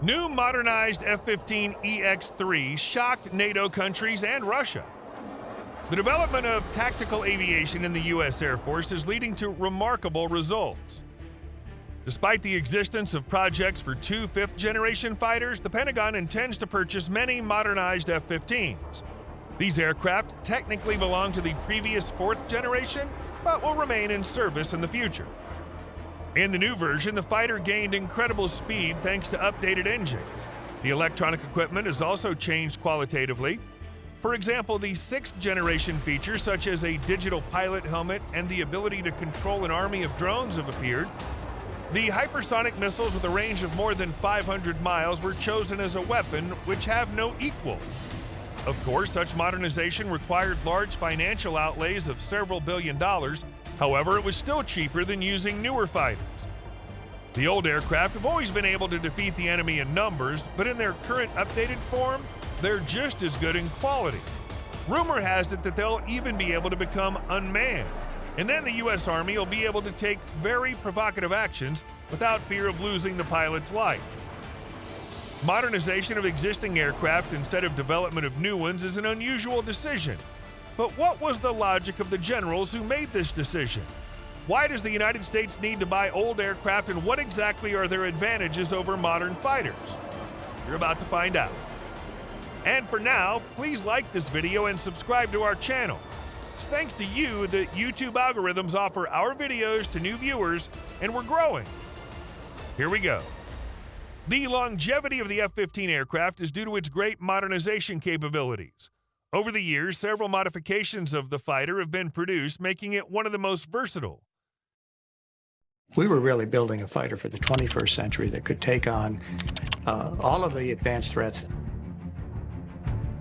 New modernized F-15 EX-3 shocked NATO countries and Russia. The development of tactical aviation in the U.S. Air Force is leading to remarkable results. Despite the existence of projects for two fifth-generation fighters, the Pentagon intends to purchase many modernized F-15s. These aircraft technically belong to the previous fourth generation, but will remain in service in the future. In the new version, the fighter gained incredible speed thanks to updated engines. The electronic equipment has also changed qualitatively. For example, the sixth-generation features such as a digital pilot helmet and the ability to control an army of drones have appeared. The hypersonic missiles with a range of more than 500 miles were chosen as a weapon which have no equal. Of course, such modernization required large financial outlays of several $billion. However, it was still cheaper than using newer fighters. The old aircraft have always been able to defeat the enemy in numbers, but in their current updated form, they're just as good in quality. Rumor has it that they'll even be able to become unmanned, and then the U.S. Army will be able to take very provocative actions without fear of losing the pilot's life. Modernization of existing aircraft instead of development of new ones is an unusual decision. But what was the logic of the generals who made this decision? Why does the United States need to buy old aircraft, and what exactly are their advantages over modern fighters? You're about to find out. And for now, please like this video and subscribe to our channel. It's thanks to you that YouTube algorithms offer our videos to new viewers, and we're growing. Here we go. The longevity of the F-15 aircraft is due to its great modernization capabilities. Over the years, several modifications of the fighter have been produced, making it one of the most versatile. We were really building a fighter for the 21st century that could take on all of the advanced threats.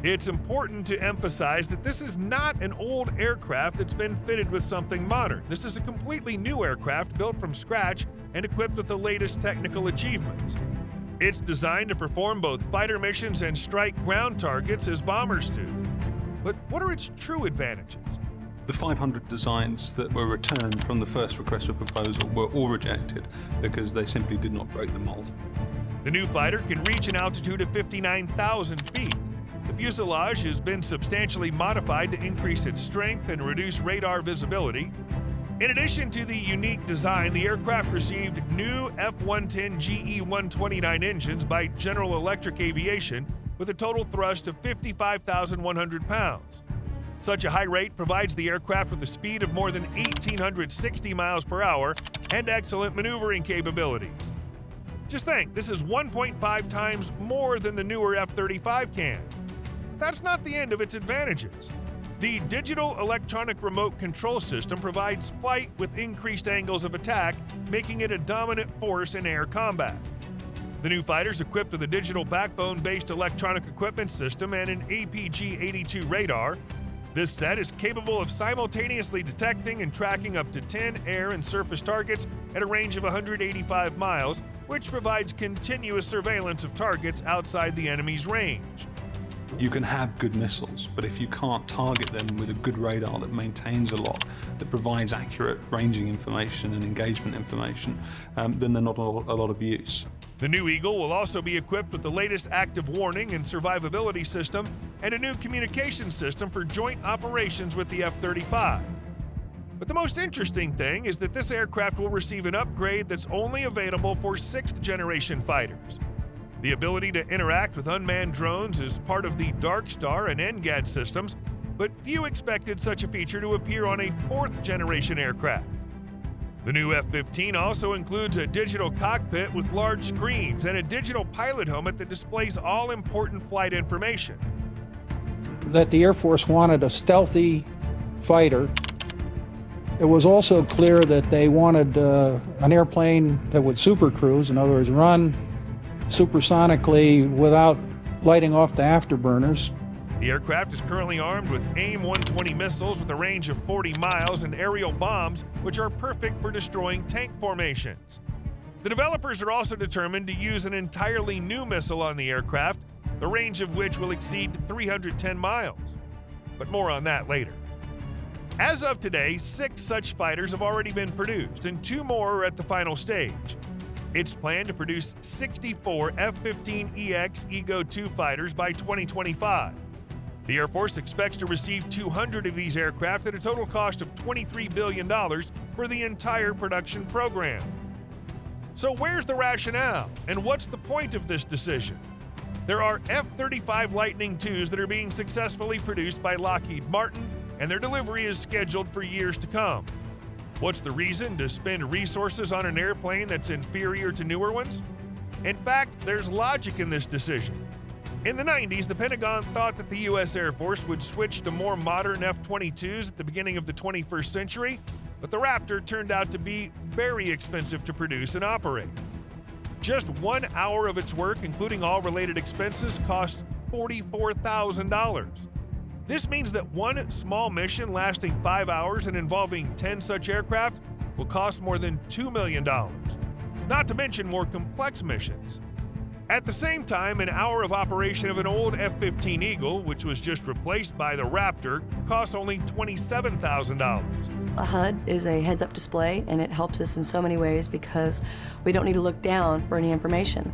It's important to emphasize that this is not an old aircraft that's been fitted with something modern. This is a completely new aircraft built from scratch and equipped with the latest technical achievements. It's designed to perform both fighter missions and strike ground targets as bombers do. But what are its true advantages? The 500 designs that were returned from the first request for proposal were all rejected because they simply did not break the mold. The new fighter can reach an altitude of 59,000 feet. The fuselage has been substantially modified to increase its strength and reduce radar visibility. In addition to the unique design, the aircraft received new F-110 GE-129 engines by General Electric Aviation with a total thrust of 55,100 pounds. Such a high rate provides the aircraft with a speed of more than 1,860 miles per hour and excellent maneuvering capabilities. Just think, this is 1.5 times more than the newer F-35 can. That's not the end of its advantages. The digital electronic remote control system provides flight with increased angles of attack, making it a dominant force in air combat. The new fighter is equipped with a digital backbone-based electronic equipment system and an APG-82 radar. This set is capable of simultaneously detecting and tracking up to 10 air and surface targets at a range of 185 miles, which provides continuous surveillance of targets outside the enemy's range. You can have good missiles, but if you can't target them with a good radar that maintains a lot, that provides accurate ranging information and engagement information, then they're not a lot of use. The new Eagle will also be equipped with the latest active warning and survivability system and a new communication system for joint operations with the F-35. But the most interesting thing is that this aircraft will receive an upgrade that's only available for sixth-generation fighters. The ability to interact with unmanned drones is part of the Dark Star and NGAD systems, but few expected such a feature to appear on a fourth-generation aircraft. The new F-15 also includes a digital cockpit with large screens and a digital pilot helmet that displays all important flight information. That the Air Force wanted a stealthy fighter. It was also clear that they wanted an airplane that would supercruise, in other words, run supersonically without lighting off the afterburners. The aircraft is currently armed with AIM-120 missiles with a range of 40 miles and aerial bombs, which are perfect for destroying tank formations. The developers are also determined to use an entirely new missile on the aircraft, the range of which will exceed 310 miles. But more on that later. As of today, 6 such fighters have already been produced, and 2 more are at the final stage. It's planned to produce 64 F-15EX EGO-2 fighters by 2025. The Air Force expects to receive 200 of these aircraft at a total cost of $23 billion for the entire production program. So where's the rationale, and what's the point of this decision? There are F-35 Lightning IIs that are being successfully produced by Lockheed Martin, and their delivery is scheduled for years to come. What's the reason to spend resources on an airplane that's inferior to newer ones? In fact, there's logic in this decision. In the 90s, the Pentagon thought that the U.S. Air Force would switch to more modern F-22s at the beginning of the 21st century, but the Raptor turned out to be very expensive to produce and operate. Just 1 hour of its work, including all related expenses, cost $44,000. This means that one small mission lasting 5 hours and involving 10 such aircraft will cost more than $2 million, not to mention more complex missions. At the same time, an hour of operation of an old F-15 Eagle, which was just replaced by the Raptor, cost only $27,000. A HUD is a heads-up display, and it helps us in so many ways because we don't need to look down for any information.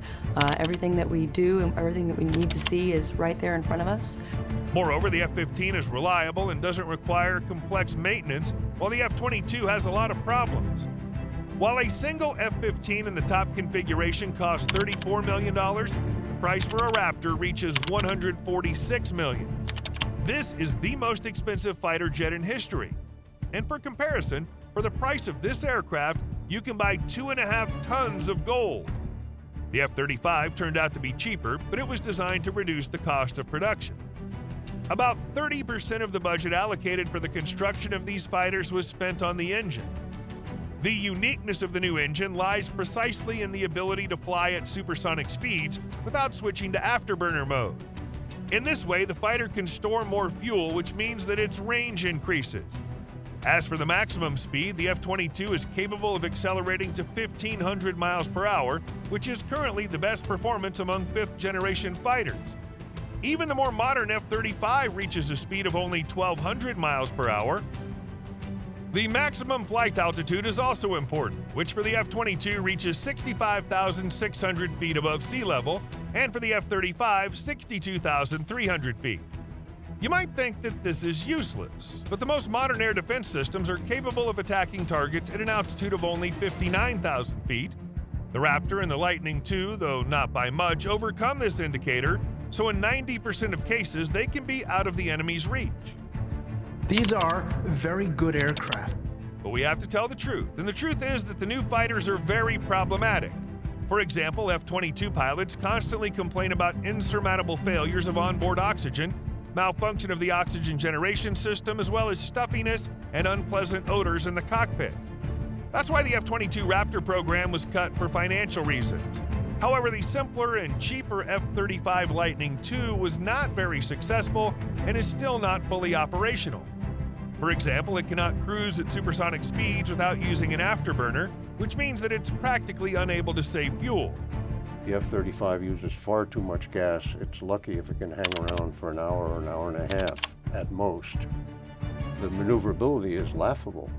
Everything that we do and everything that we need to see is right there in front of us. Moreover, the F-15 is reliable and doesn't require complex maintenance, while the F-22 has a lot of problems. While a single F-15 in the top configuration costs $34 million, the price for a Raptor reaches $146 million. This is the most expensive fighter jet in history. And for comparison, for the price of this aircraft, you can buy 2.5 tons of gold. The F-35 turned out to be cheaper, but it was designed to reduce the cost of production. About 30% of the budget allocated for the construction of these fighters was spent on the engine. The uniqueness of the new engine lies precisely in the ability to fly at supersonic speeds without switching to afterburner mode. In this way, the fighter can store more fuel, which means that its range increases. As for the maximum speed, the F-22 is capable of accelerating to 1,500 miles per hour, which is currently the best performance among fifth-generation fighters. Even the more modern F-35 reaches a speed of only 1,200 miles per hour. The maximum flight altitude is also important, which for the F-22 reaches 65,600 feet above sea level, and for the F-35, 62,300 feet. You might think that this is useless, but the most modern air defense systems are capable of attacking targets at an altitude of only 59,000 feet. The Raptor and the Lightning II, though not by much, overcome this indicator, so in 90% of cases they can be out of the enemy's reach. These are very good aircraft. But we have to tell the truth, and the truth is that the new fighters are very problematic. For example, F-22 pilots constantly complain about insurmountable failures of onboard oxygen, malfunction of the oxygen generation system, as well as stuffiness and unpleasant odors in the cockpit. That's why the F-22 Raptor program was cut for financial reasons. However, the simpler and cheaper F-35 Lightning II was not very successful and is still not fully operational. For example, it cannot cruise at supersonic speeds without using an afterburner, which means that it's practically unable to save fuel. The F-35 uses far too much gas. It's lucky if it can hang around for an hour or an hour and a half at most. The maneuverability is laughable.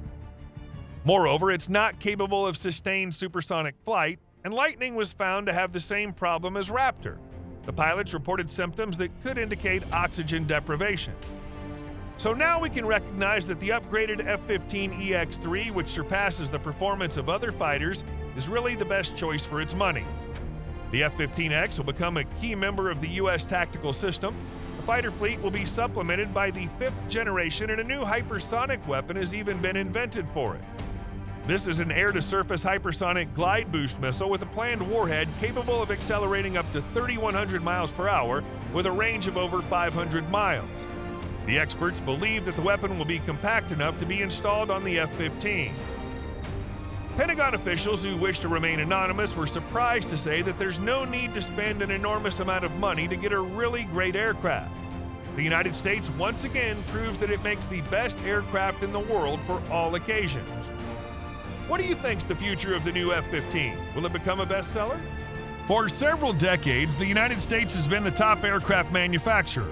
Moreover, it's not capable of sustained supersonic flight, and Lightning was found to have the same problem as Raptor. The pilots reported symptoms that could indicate oxygen deprivation. So now we can recognize that the upgraded F-15EX-3, which surpasses the performance of other fighters, is really the best choice for its money. The F-15X will become a key member of the U.S. tactical system. The fighter fleet will be supplemented by the 5th generation, and a new hypersonic weapon has even been invented for it. This is an air-to-surface hypersonic glide boost missile with a planned warhead capable of accelerating up to 3,100 miles per hour with a range of over 500 miles. The experts believe that the weapon will be compact enough to be installed on the F-15. Pentagon officials who wish to remain anonymous were surprised to say that there's no need to spend an enormous amount of money to get a really great aircraft. The United States once again proves that it makes the best aircraft in the world for all occasions. What do you think's the future of the new F-15? Will it become a bestseller? For several decades, the United States has been the top aircraft manufacturer.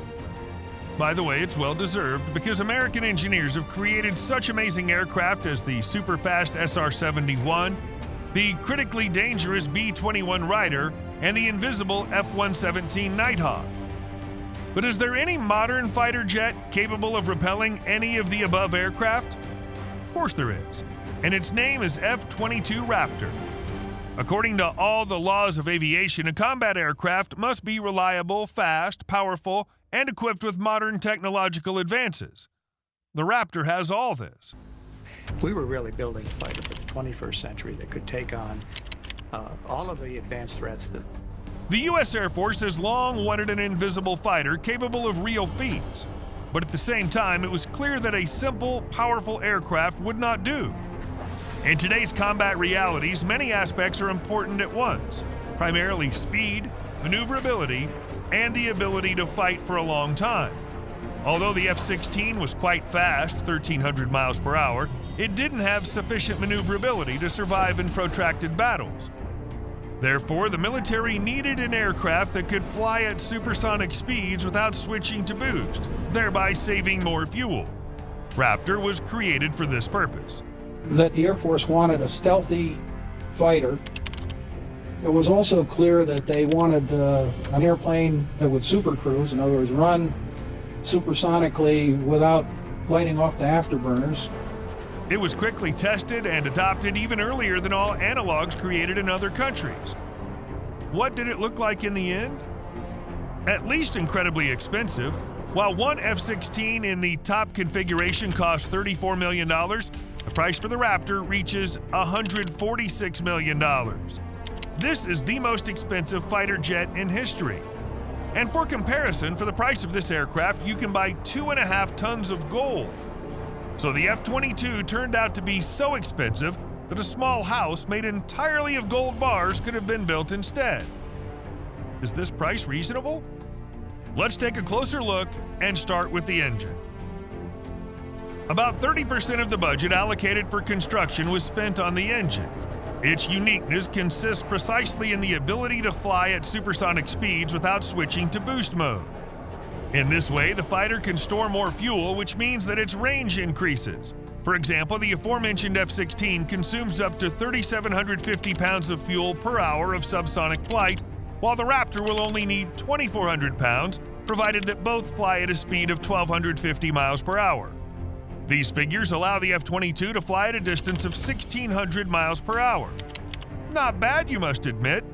By the way, it's well-deserved because American engineers have created such amazing aircraft as the super-fast SR-71, the critically dangerous B-21 Raider, and the invisible F-117 Nighthawk. But is there any modern fighter jet capable of repelling any of the above aircraft? Of course there is, and its name is F-22 Raptor. According to all the laws of aviation, a combat aircraft must be reliable, fast, powerful, and equipped with modern technological advances. The Raptor has all this. We were really building a fighter for the 21st century that could take on all of the advanced threats that... The U.S. Air Force has long wanted an invisible fighter capable of real feats, but at the same time, it was clear that a simple, powerful aircraft would not do. In today's combat realities, many aspects are important at once, primarily speed, maneuverability, and the ability to fight for a long time. Although the F-16 was quite fast, 1,300 miles per hour, it didn't have sufficient maneuverability to survive in protracted battles. Therefore, the military needed an aircraft that could fly at supersonic speeds without switching to boost, thereby saving more fuel. Raptor was created for this purpose. That the Air Force wanted a stealthy fighter. It was also clear that they wanted an airplane that would supercruise, in other words, run supersonically without lighting off the afterburners. It was quickly tested and adopted even earlier than all analogs created in other countries. What did it look like in the end? At least incredibly expensive. While one F-16 in the top configuration costs $34 million, the price for the Raptor reaches $146 million. This is the most expensive fighter jet in history. And for comparison, for the price of this aircraft, you can buy 2.5 tons of gold. So the F-22 turned out to be so expensive that a small house made entirely of gold bars could have been built instead. Is this price reasonable? Let's take a closer look and start with the engine. About 30% of the budget allocated for construction was spent on the engine. Its uniqueness consists precisely in the ability to fly at supersonic speeds without switching to boost mode. In this way, the fighter can store more fuel, which means that its range increases. For example, the aforementioned F-16 consumes up to 3,750 pounds of fuel per hour of subsonic flight, while the Raptor will only need 2,400 pounds, provided that both fly at a speed of 1,250 miles per hour. These figures allow the F-22 to fly at a distance of 1,600 miles per hour. Not bad, you must admit.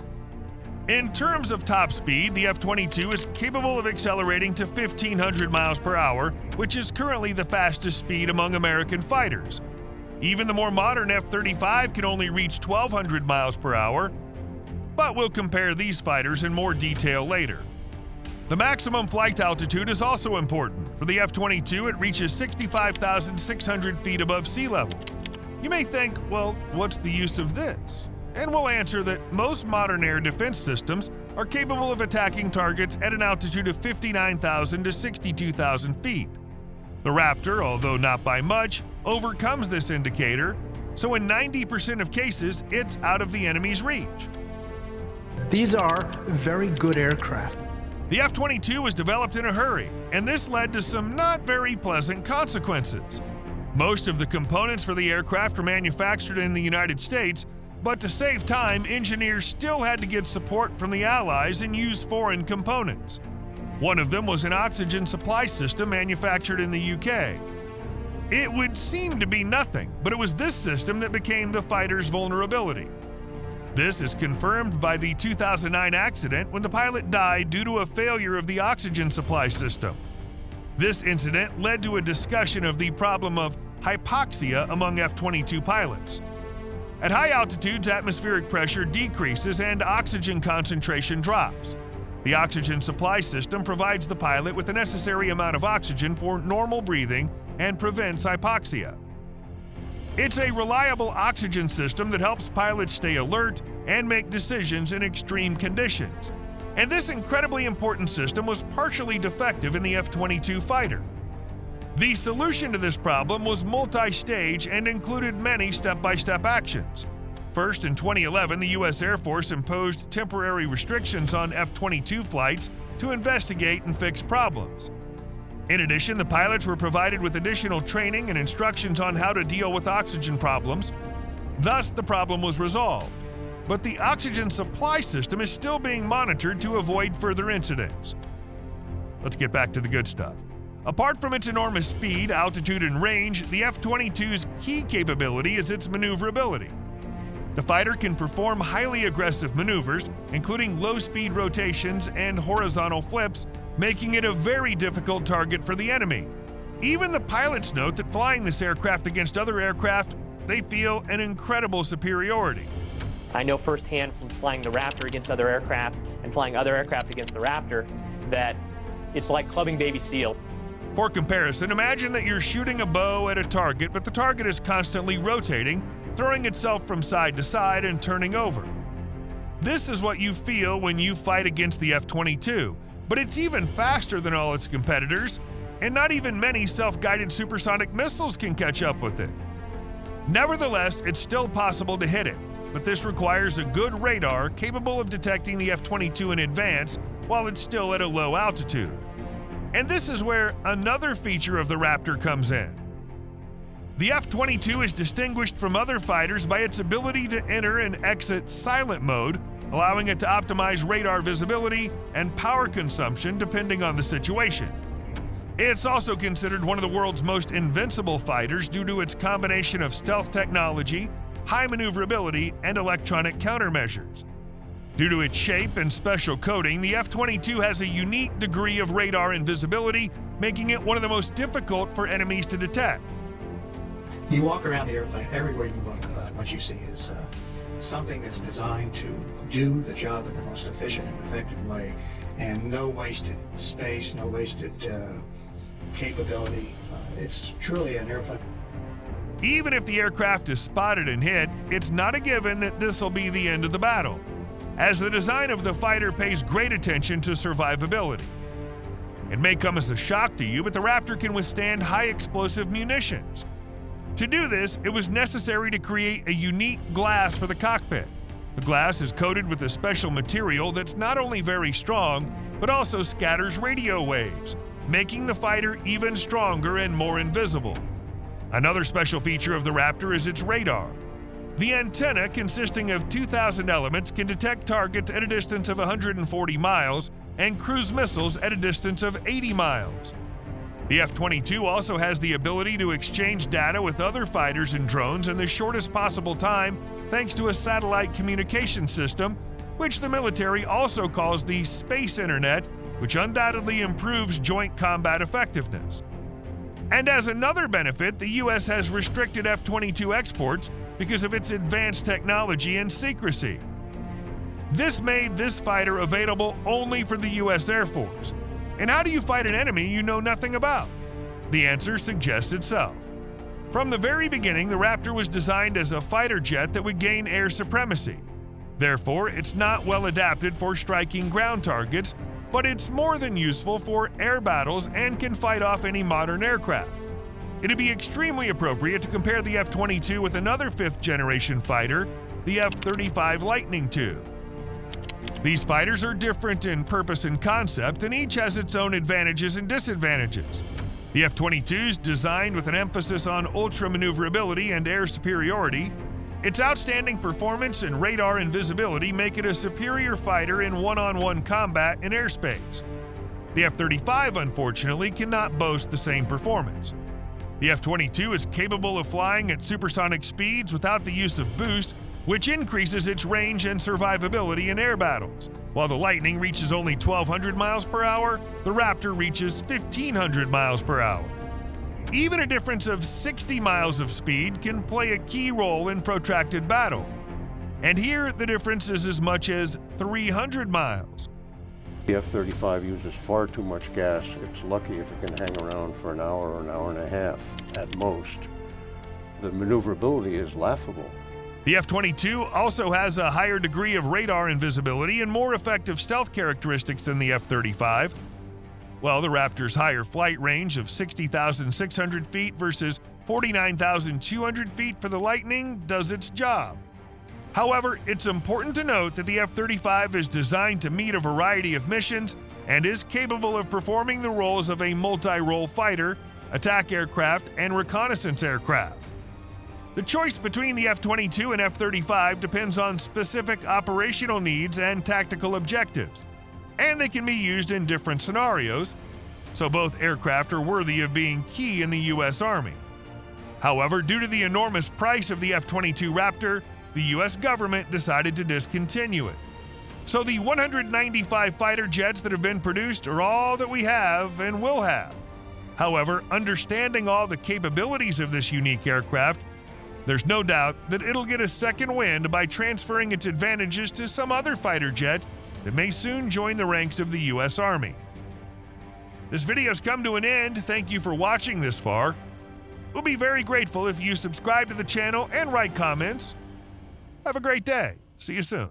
In terms of top speed, the F-22 is capable of accelerating to 1,500 miles per hour, which is currently the fastest speed among American fighters. Even the more modern F-35 can only reach 1,200 miles per hour, but we'll compare these fighters in more detail later. The maximum flight altitude is also important. For the F-22, it reaches 65,600 feet above sea level. You may think, well, what's the use of this? And we'll answer that most modern air defense systems are capable of attacking targets at an altitude of 59,000 to 62,000 feet. The Raptor, although not by much, overcomes this indicator, so in 90% of cases, it's out of the enemy's reach. These are very good aircraft. The F-22 was developed in a hurry, and this led to some not very pleasant consequences. Most of the components for the aircraft were manufactured in the United States, but to save time, engineers still had to get support from the Allies and use foreign components. One of them was an oxygen supply system manufactured in the UK. It would seem to be nothing, but it was this system that became the fighter's vulnerability. This is confirmed by the 2009 accident when the pilot died due to a failure of the oxygen supply system. This incident led to a discussion of the problem of hypoxia among F-22 pilots. At high altitudes, atmospheric pressure decreases and oxygen concentration drops. The oxygen supply system provides the pilot with the necessary amount of oxygen for normal breathing and prevents hypoxia. It's a reliable oxygen system that helps pilots stay alert and make decisions in extreme conditions. And this incredibly important system was partially defective in the F-22 fighter. The solution to this problem was multi-stage and included many step-by-step actions. First, in 2011, the U.S. Air Force imposed temporary restrictions on F-22 flights to investigate and fix problems. In addition, the pilots were provided with additional training and instructions on how to deal with oxygen problems. Thus, the problem was resolved. But the oxygen supply system is still being monitored to avoid further incidents. Let's get back to the good stuff. Apart from its enormous speed, altitude, and range, the F-22's key capability is its maneuverability. The fighter can perform highly aggressive maneuvers, including low-speed rotations and horizontal flips, making it a very difficult target for the enemy. Even the pilots note that flying this aircraft against other aircraft, they feel an incredible superiority. I know firsthand from flying the Raptor against other aircraft and flying other aircraft against the Raptor that it's like clubbing baby seal. For comparison, imagine that you're shooting a bow at a target, but the target is constantly rotating, throwing itself from side to side and turning over. This is what you feel when you fight against the F-22, but it's even faster than all its competitors, and not even many self-guided supersonic missiles can catch up with it. Nevertheless, it's still possible to hit it, but this requires a good radar capable of detecting the F-22 in advance while it's still at a low altitude. And this is where another feature of the Raptor comes in. The F-22 is distinguished from other fighters by its ability to enter and exit silent mode, allowing it to optimize radar visibility and power consumption depending on the situation. It's also considered one of the world's most invincible fighters due to its combination of stealth technology, high maneuverability, and electronic countermeasures. Due to its shape and special coating, the F-22 has a unique degree of radar invisibility, making it one of the most difficult for enemies to detect. You walk around the airplane, everywhere you look, what you see is something that's designed to do the job in the most efficient and effective way, and no wasted space, no wasted capability. It's truly an airplane. Even if the aircraft is spotted and hit, it's not a given that this will be the end of the battle, as the design of the fighter pays great attention to survivability. It may come as a shock to you, but the Raptor can withstand high explosive munitions. To do this, it was necessary to create a unique glass for the cockpit. The glass is coated with a special material that's not only very strong, but also scatters radio waves, making the fighter even stronger and more invisible. Another special feature of the Raptor is its radar. The antenna, consisting of 2,000 elements, can detect targets at a distance of 140 miles and cruise missiles at a distance of 80 miles. The F-22 also has the ability to exchange data with other fighters and drones in the shortest possible time thanks to a satellite communication system, which the military also calls the Space Internet, which undoubtedly improves joint combat effectiveness. And as another benefit, the U.S. has restricted F-22 exports because of its advanced technology and secrecy. This made this fighter available only for the U.S. Air Force. And how do you fight an enemy you know nothing about? The answer suggests itself. From the very beginning, the Raptor was designed as a fighter jet that would gain air supremacy. Therefore, it's not well adapted for striking ground targets, but it's more than useful for air battles and can fight off any modern aircraft. It'd be extremely appropriate to compare the F-22 with another fifth-generation fighter, the F-35 Lightning II. These fighters are different in purpose and concept, and each has its own advantages and disadvantages. The F-22 is designed with an emphasis on ultra-maneuverability and air superiority. Its outstanding performance and radar invisibility make it a superior fighter in one-on-one combat in airspace. The F-35, unfortunately, cannot boast the same performance. The F-22 is capable of flying at supersonic speeds without the use of boost, which increases its range and survivability in air battles. While the Lightning reaches only 1,200 miles per hour, the Raptor reaches 1,500 miles per hour. Even a difference of 60 miles of speed can play a key role in protracted battle. And here, the difference is as much as 300 miles. The F-35 uses far too much gas. It's lucky if it can hang around for an hour or an hour and a half at most. The maneuverability is laughable. The F-22 also has a higher degree of radar invisibility and more effective stealth characteristics than the F-35. While the Raptor's higher flight range of 60,600 feet versus 49,200 feet for the Lightning does its job. However, it's important to note that the F-35 is designed to meet a variety of missions and is capable of performing the roles of a multi-role fighter, attack aircraft, and reconnaissance aircraft. The choice between the F-22 and F-35 depends on specific operational needs and tactical objectives, and they can be used in different scenarios, so both aircraft are worthy of being key in the U.S. Army. However, due to the enormous price of the F-22 Raptor, the U.S. government decided to discontinue it. So the 195 fighter jets that have been produced are all that we have and will have. However, understanding all the capabilities of this unique aircraft, there's no doubt that it'll get a second wind by transferring its advantages to some other fighter jet that may soon join the ranks of the U.S. Army. This video's come to an end. Thank you for watching this far. We'll be very grateful if you subscribe to the channel and write comments. Have a great day. See you soon.